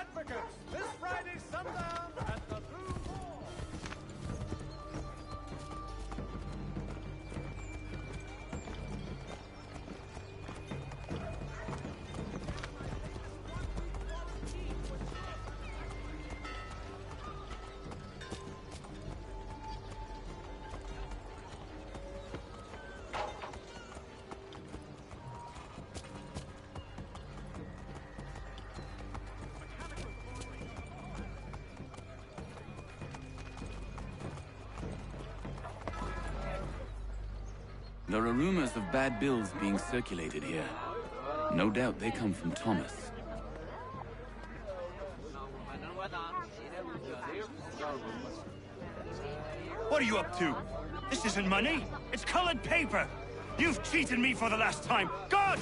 Advocates, this Friday sundown at the Blue Hall. There are rumors of bad bills being circulated here. No doubt they come from Thomas. What are you up to? This isn't money. It's colored paper. You've cheated me for the last time. God!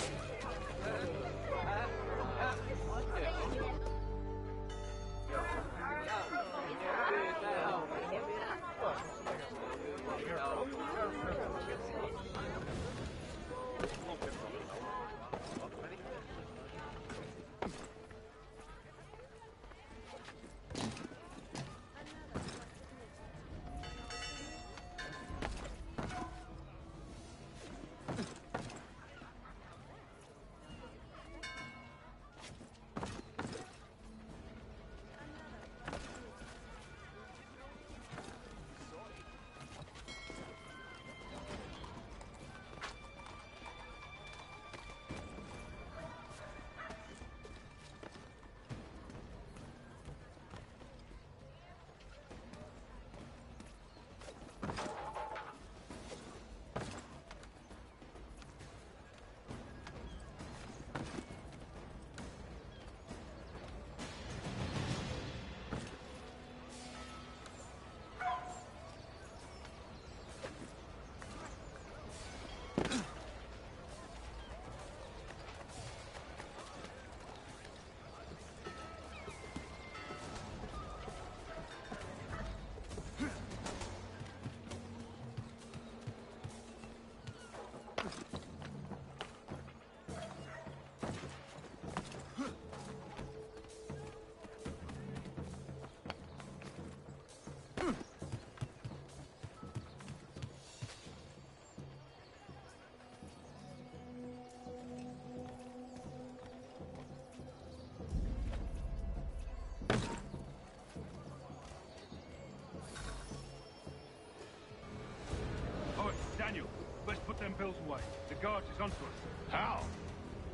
Daniel, let's put them bills away. The guards is onto us. How?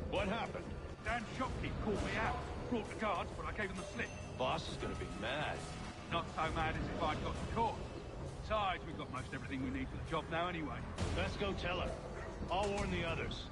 What happened? Dan Shopkeep called me out. Brought the guards, but I gave him the slip. Boss is gonna be mad. Not so mad as if I'd got caught. Besides, we've got most everything we need for the job now anyway. Let's go tell her. I'll warn the others.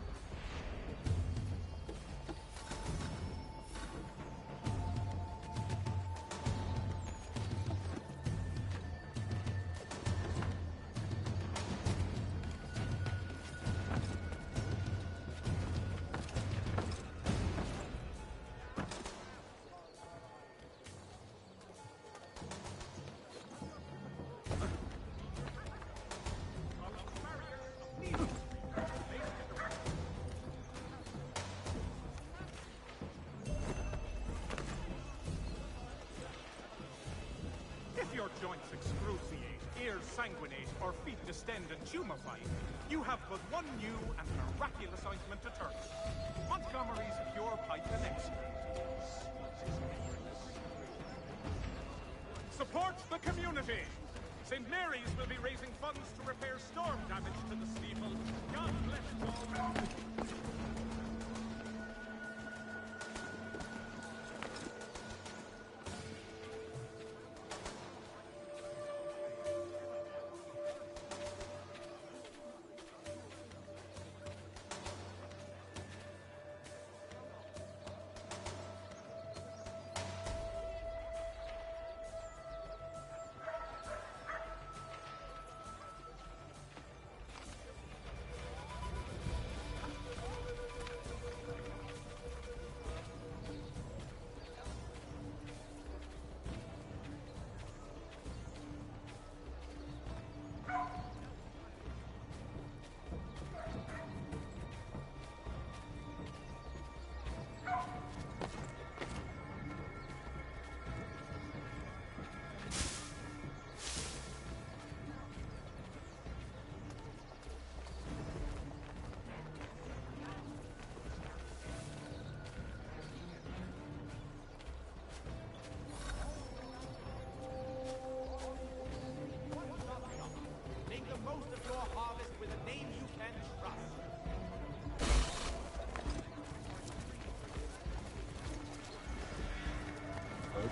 If your joints excruciate, ears sanguinate, or feet distend and tumefy, you have but one new and miraculous ointment to turn to. Montgomery's Pure Pipe and X-Ray. Support the community! St. Mary's will be raising funds to repair storm damage to the steeple. God bless you all.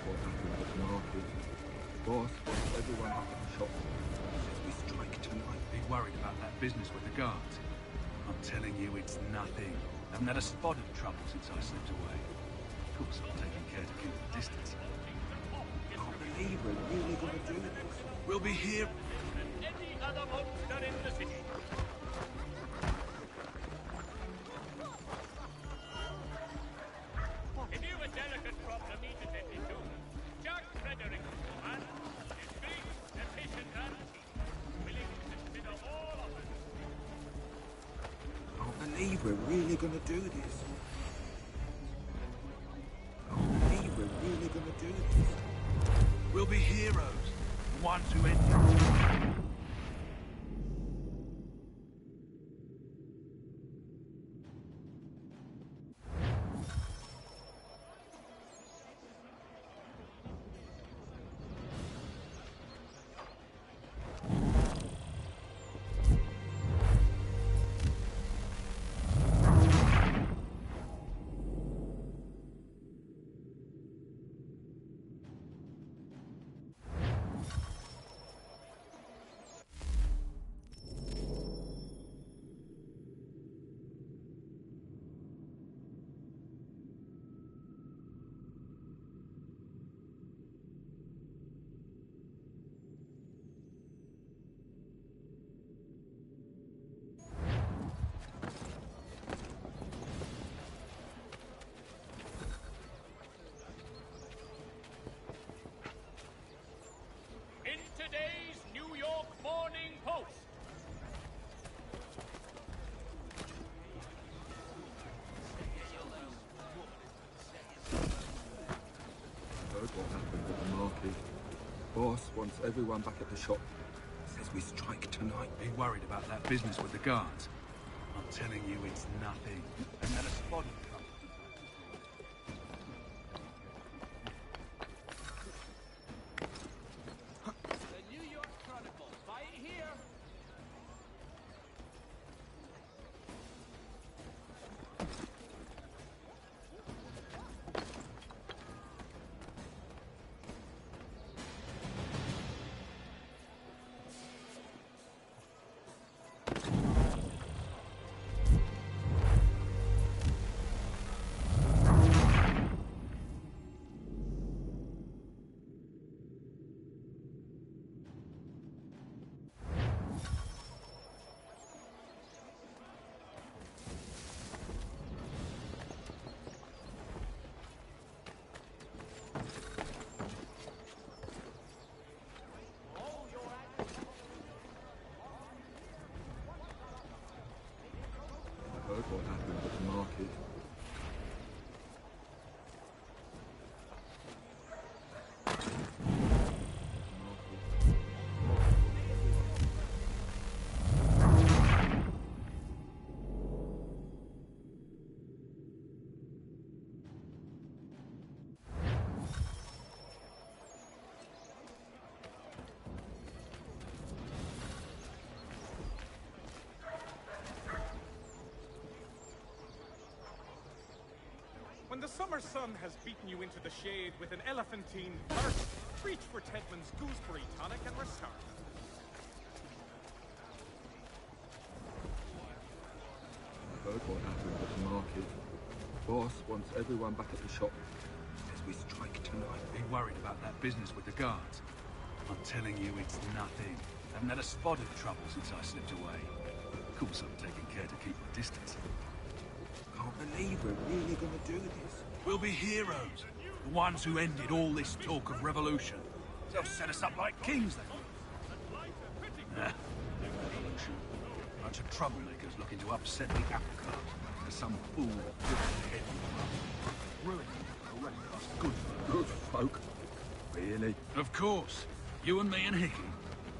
what happened at the market. Boss wants everyone up at the shop. Says we strike tonight. Be worried about that business with the guards. I'm telling you, it's nothing. I haven't had a spot of trouble since I slipped away. Of course, I'm taking care to keep the distance. Can't believe we're really gonna do this. We'll be here. Any other monster in the city. If you've a delicate problem need to tend to, Jack Frederick, man, is big, efficient, and willing to consider all offers. Can't believe we're really gonna do this. Can't believe we're really gonna do this. We'll be heroes. The ones who end it. In today's New York Morning Post. Heard what happened at the market. Boss wants everyone back at the shop. Says we strike tonight. Be worried about that business with the guards. I'm telling you, it's nothing. I haven't had a spot of trouble. The New York Chronicle. Buy it here. Heard what happened at the market. When the summer sun has beaten you into the shade with an elephantine thirst, reach for Tedman's gooseberry tonic and restart. Heard what happened at the market. Boss wants everyone back at the shop. Says we strike tonight. Be worried about that business with the guards. I'm telling you, it's nothing. I haven't had a spot of trouble since I slipped away. Of course, I'm taking care to keep the distance. Can't believe we're really gonna do this. We'll be heroes. The ones who ended all this talk of revolution. They'll set us up like kings, they will. Revolution. Bunch of troublemakers looking to upset the apple cart. There's some fool head ruining the rest of us good folk. Really? Of course. You and me and Hickey.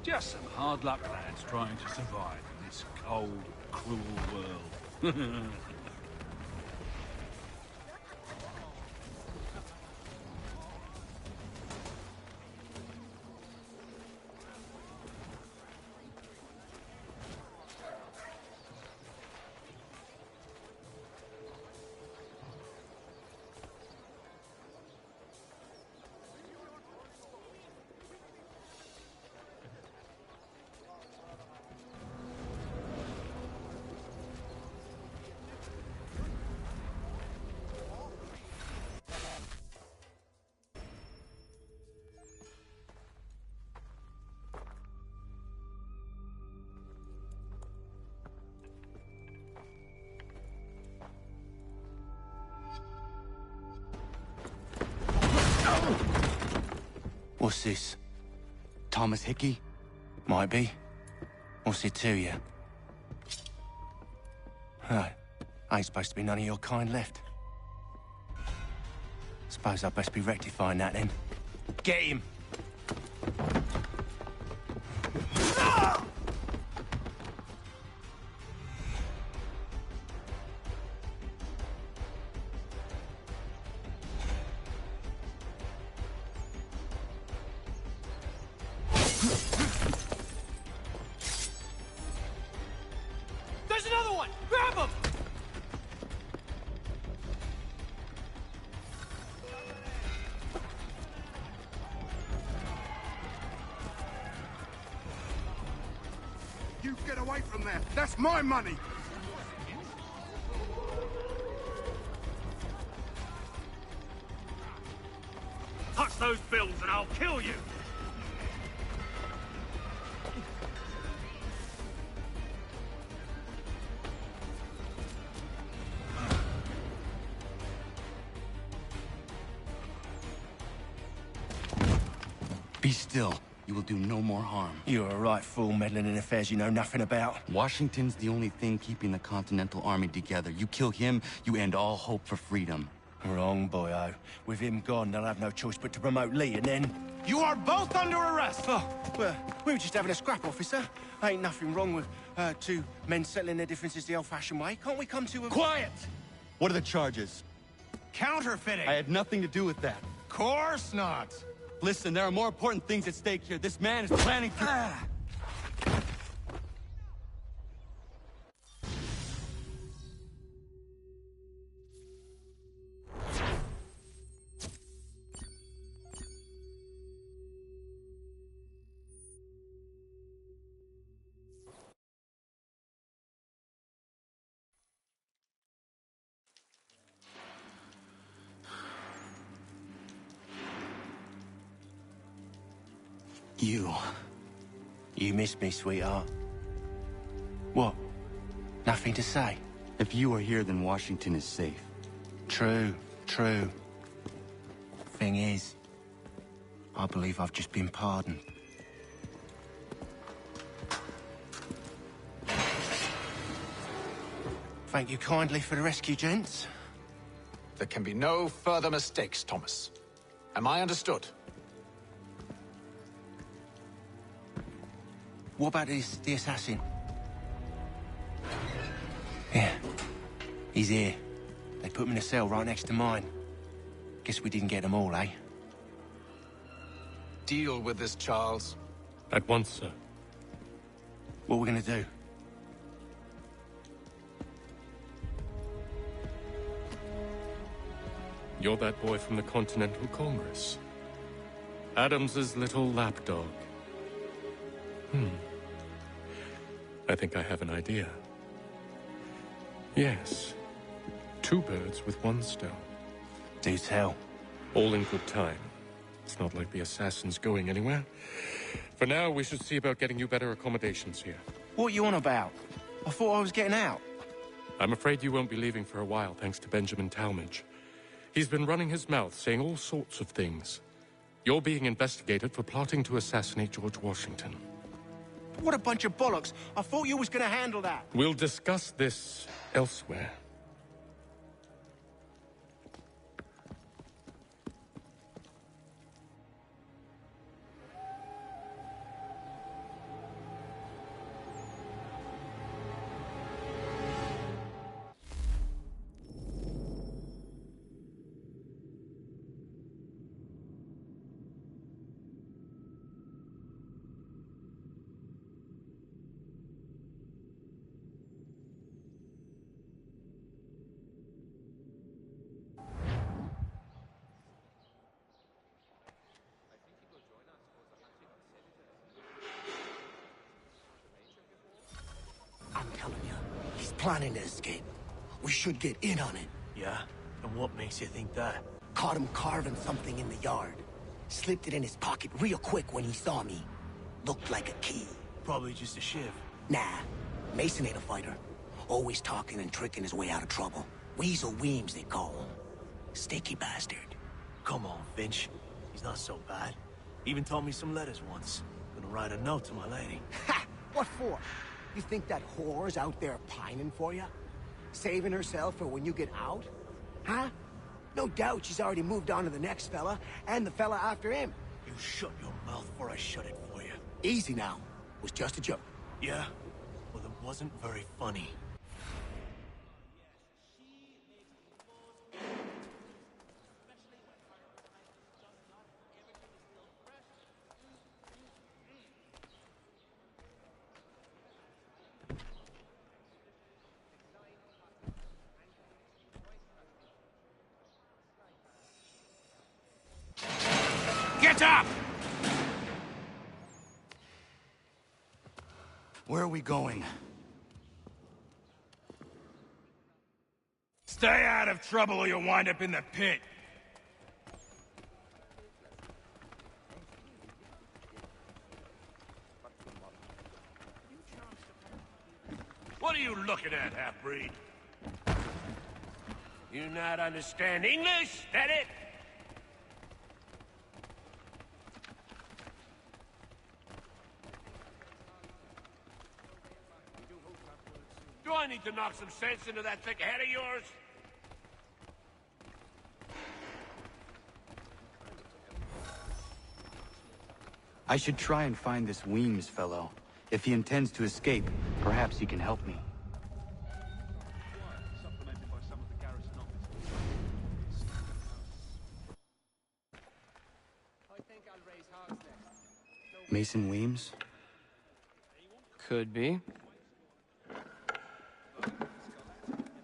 Just some hard luck lads trying to survive in this cold, cruel world. What's this? Thomas Hickey? Might be. What's it to you? Right. Ain't supposed to be none of your kind left. Suppose I best be rectifying that then. Get him! There's another one! Grab him! You get away from there. That's my money. Touch those bills and I'll kill you! Be still. You will do no more harm. You're a right fool meddling in affairs you know nothing about. Washington's the only thing keeping the Continental Army together. You kill him, you end all hope for freedom. Wrong, boyo. With him gone, they'll have no choice but to promote Lee, and then... You are both under arrest! Oh, well, we were just having a scrap, officer. Ain't nothing wrong with two men settling their differences the old-fashioned way. Can't we come to a... Quiet! What are the charges? Counterfeiting! I had nothing to do with that. Course not! Listen, there are more important things at stake here. This man is planning to... You missed me, sweetheart. What? Nothing to say? If you are here, then Washington is safe. True, true. Thing is, I believe I've just been pardoned. Thank you kindly for the rescue, gents. There can be no further mistakes, Thomas. Am I understood? What about the assassin? Yeah. He's here. They put him in a cell right next to mine. Guess we didn't get them all, eh? Deal with this, Charles. At once, sir. What are we gonna do? You're that boy from the Continental Congress. Adams's little lapdog. I think I have an idea. Yes. 2 birds with 1 stone. Do tell. All in good time. It's not like the assassin's going anywhere. For now, we should see about getting you better accommodations here. What are you on about? I thought I was getting out. I'm afraid you won't be leaving for a while, thanks to Benjamin Talmadge. He's been running his mouth, saying all sorts of things. You're being investigated for plotting to assassinate George Washington. What a bunch of bollocks. I thought you was gonna handle that. We'll discuss this elsewhere. I'm telling you, he's planning to escape. We should get in on it. Yeah? And what makes you think that? Caught him carving something in the yard. Slipped it in his pocket real quick when he saw me. Looked like a key. Probably just a shiv. Nah, Mason ain't a fighter. Always talking and tricking his way out of trouble. Weasel Weems, they call him. Sticky bastard. Come on, Finch. He's not so bad. Even taught me some letters once. Gonna write a note to my lady. Ha! What for? You think that whore's out there pining for you? Saving herself for when you get out? Huh? No doubt she's already moved on to the next fella, and the fella after him. You shut your mouth before I shut it for you. Easy now. Was just a joke. Yeah? Well, it wasn't very funny. Get up! Where are we going? Stay out of trouble or you'll wind up in the pit. What are you looking at, half-breed? You not understand English? That it? Do I need to knock some sense into that thick head of yours? I should try and find this Weems fellow. If he intends to escape, perhaps he can help me. Mason Weems? Could be.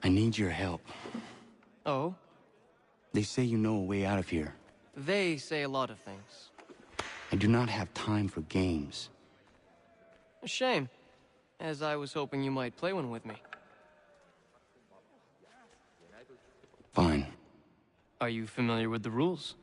I need your help. Oh? They say you know a way out of here. They say a lot of things. I do not have time for games. A shame, as I was hoping you might play one with me. Fine. Are you familiar with the rules?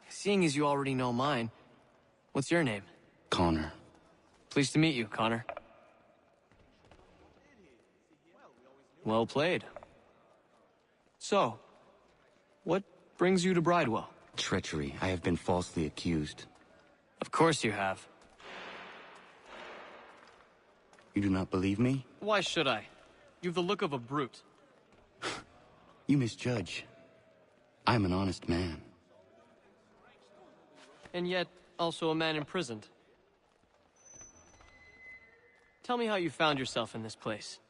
Seeing as you already know mine, what's your name? Connor. Pleased to meet you, Connor. Well played. So, what brings you to Bridewell? Treachery. I have been falsely accused. Of course you have. You do not believe me? Why should I? You've the look of a brute. You misjudge. I'm an honest man. And yet, also a man imprisoned. Tell me how you found yourself in this place.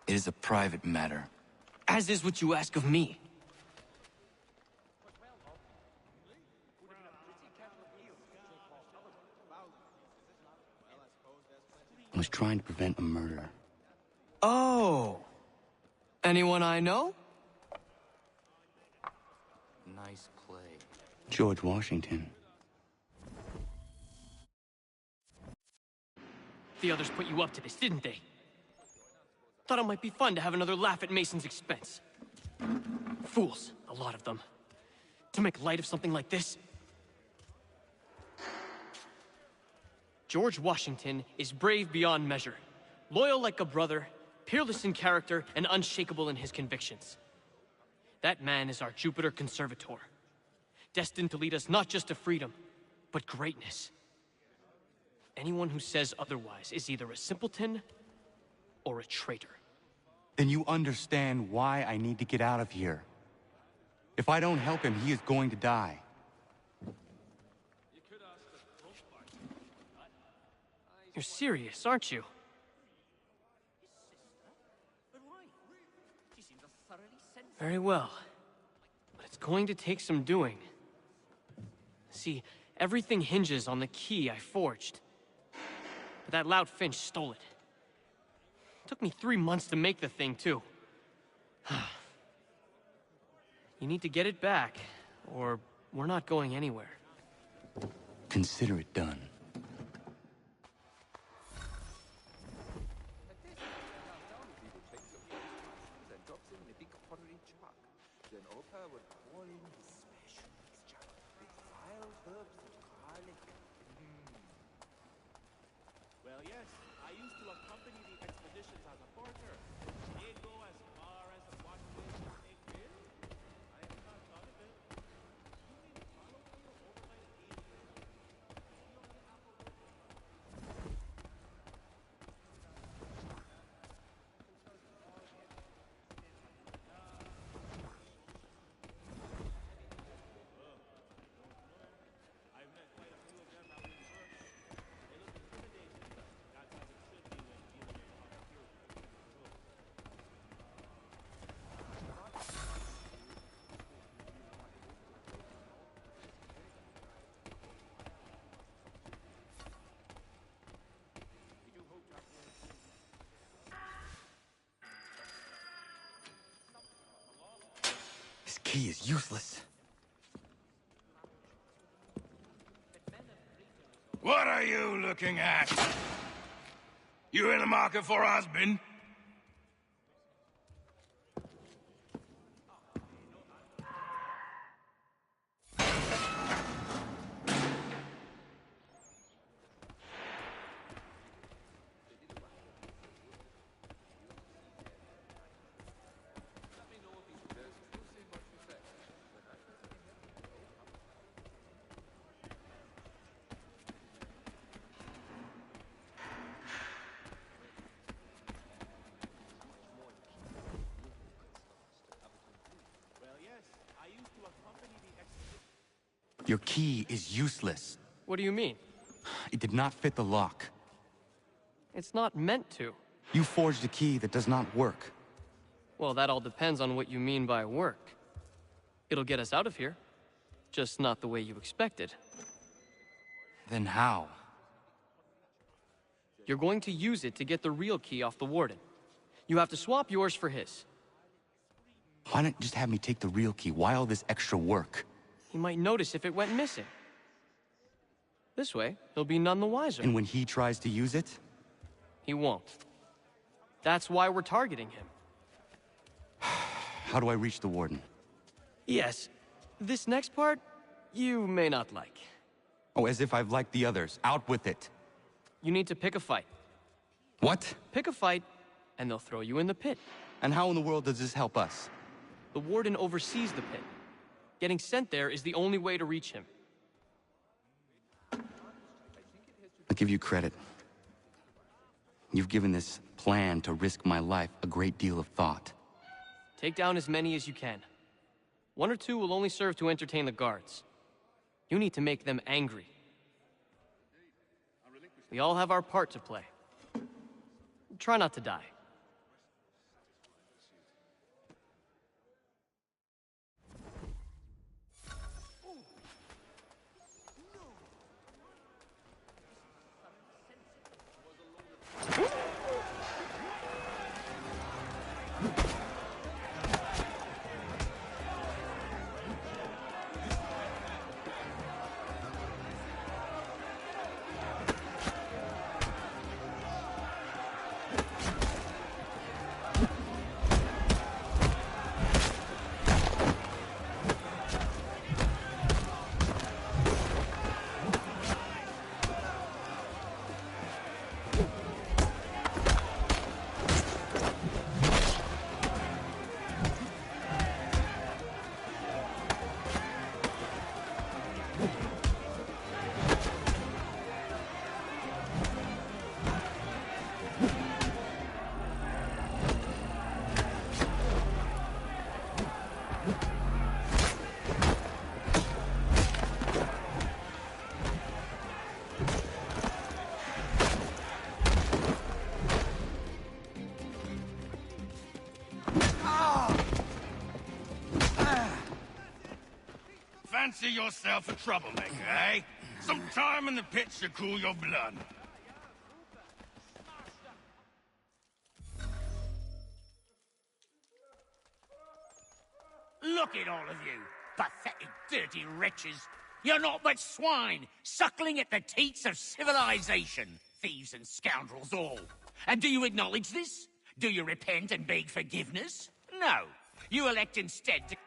It is a private matter. As is what you ask of me. I was trying to prevent a murder. Oh! Anyone I know? Nice play. George Washington. The others put you up to this, didn't they? Thought it might be fun to have another laugh at Mason's expense. Fools, a lot of them. To make light of something like this. George Washington is brave beyond measure, loyal like a brother, peerless in character, and unshakable in his convictions. That man is our Jupiter Conservator, destined to lead us not just to freedom, but greatness. Anyone who says otherwise is either a simpleton or a traitor. Then you understand why I need to get out of here. If I don't help him, he is going to die. You're serious, aren't you? Very well. But it's going to take some doing. See, everything hinges on the key I forged. But that loud Finch stole it. Took me 3 months to make the thing, too. You need to get it back, or we're not going anywhere. Consider it done. Well, yes, I used to accompany the expeditions as a porter. They'd go as far as the waterways to take fish. I have not thought of it. You may follow me over by the gate here. See on the apple orchard. I've met quite a few of them out in church. They look intimidating, but that's as it should be when dealing with opportunity. This key is useless. What are you looking at? You in the market for a husband? Well, yes, I used to accompany the expeditions. Your key is useless. What do you mean? It did not fit the lock. It's not meant to. You forged a key that does not work. Well, that all depends on what you mean by work. It'll get us out of here. Just not the way you expected. Then how? You're going to use it to get the real key off the warden. You have to swap yours for his. Why not just have me take the real key? Why all this extra work? He might notice if it went missing. This way, he'll be none the wiser. And when he tries to use it? He won't. That's why we're targeting him. How do I reach the warden? Yes. This next part, you may not like. Oh, as if I've liked the others. Out with it. You need to pick a fight. What? Pick a fight, and they'll throw you in the pit. And how in the world does this help us? The warden oversees the pit. Getting sent there is the only way to reach him. I'll give you credit. You've given this plan to risk my life a great deal of thought. Take down as many as you can. One or two will only serve to entertain the guards. You need to make them angry. We all have our part to play. Try not to die. Fancy yourself a troublemaker, eh? Some time in the pit should cool your blood. Look at all of you, pathetic, dirty wretches. You're not but swine, suckling at the teats of civilization. Thieves and scoundrels all. And do you acknowledge this? Do you repent and beg forgiveness? No. You elect instead to...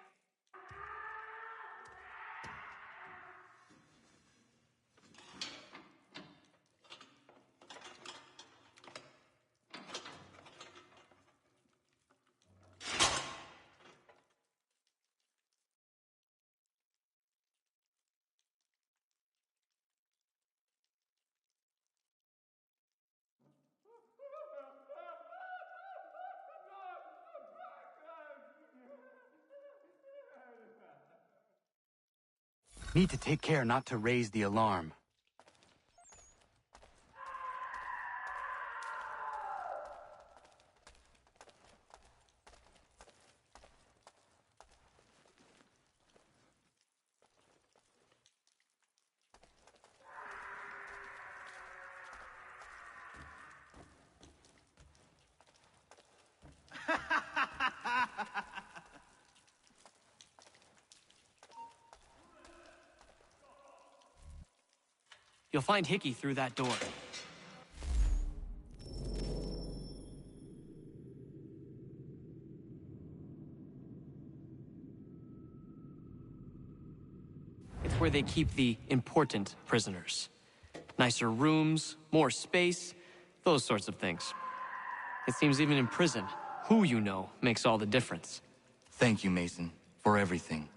Need to take care not to raise the alarm. You'll find Hickey through that door. It's where they keep the important prisoners. Nicer rooms, more space, those sorts of things. It seems even in prison, who you know makes all the difference. Thank you, Mason, for everything.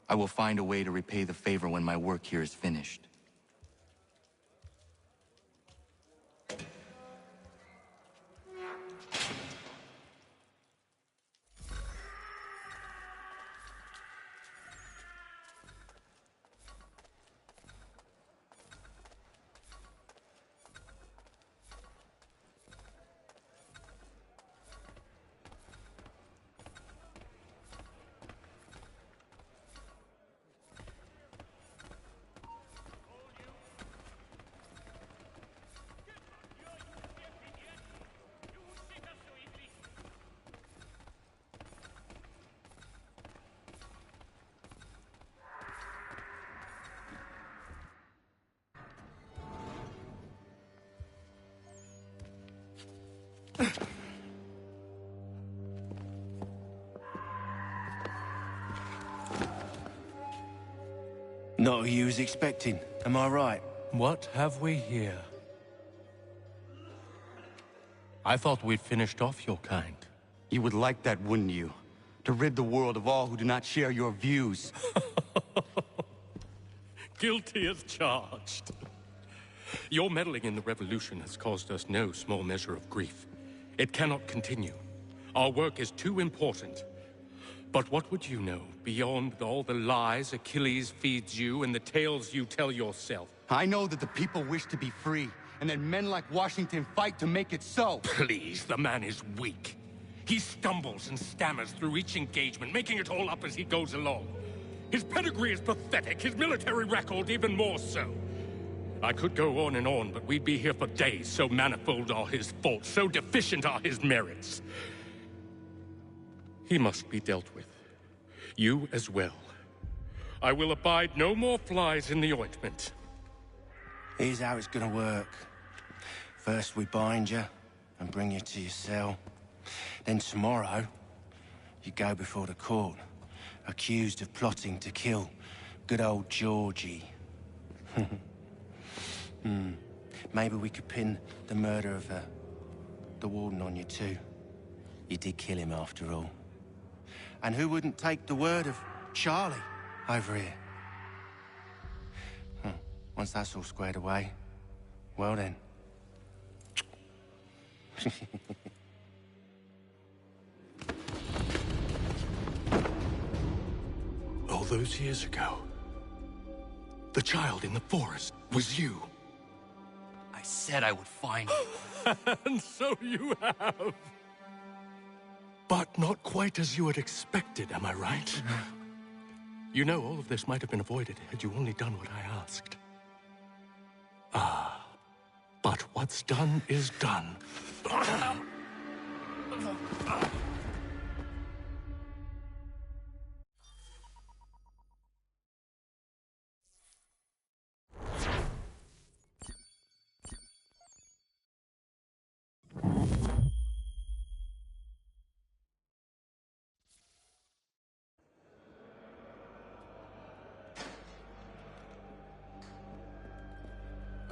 I will find a way to repay the favor when my work here is finished. Not who you was expecting, am I right? What have we here? I thought we'd finished off your kind. You would like that, wouldn't you? To rid the world of all who do not share your views. Guilty as charged. Your meddling in the revolution has caused us no small measure of grief. It cannot continue. Our work is too important. But what would you know beyond all the lies Achilles feeds you and the tales you tell yourself? I know that the people wish to be free, and that men like Washington fight to make it so. Please, the man is weak. He stumbles and stammers through each engagement, making it all up as he goes along. His pedigree is pathetic, his military record even more so. I could go on and on, but we'd be here for days, so manifold are his faults, so deficient are his merits. He must be dealt with. You as well. I will abide no more flies in the ointment. Here's how it's gonna work. First we bind you and bring you to your cell. Then tomorrow, you go before the court, accused of plotting to kill good old Georgie. Maybe we could pin the murder of the warden on you too. You did kill him after all. And who wouldn't take the word of Charlie over here? Once that's all squared away, well then. All those years ago, the child in the forest was you. I said I would find you. And so you have. But not quite as you had expected, am I right? You know, all of this might have been avoided had you only done what I asked. Ah, but what's done is done.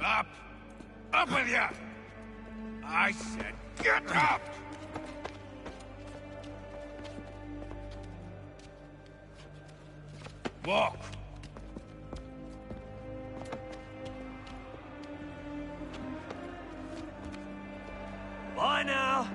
Up! Up with you! I said get up! Walk! Bye now.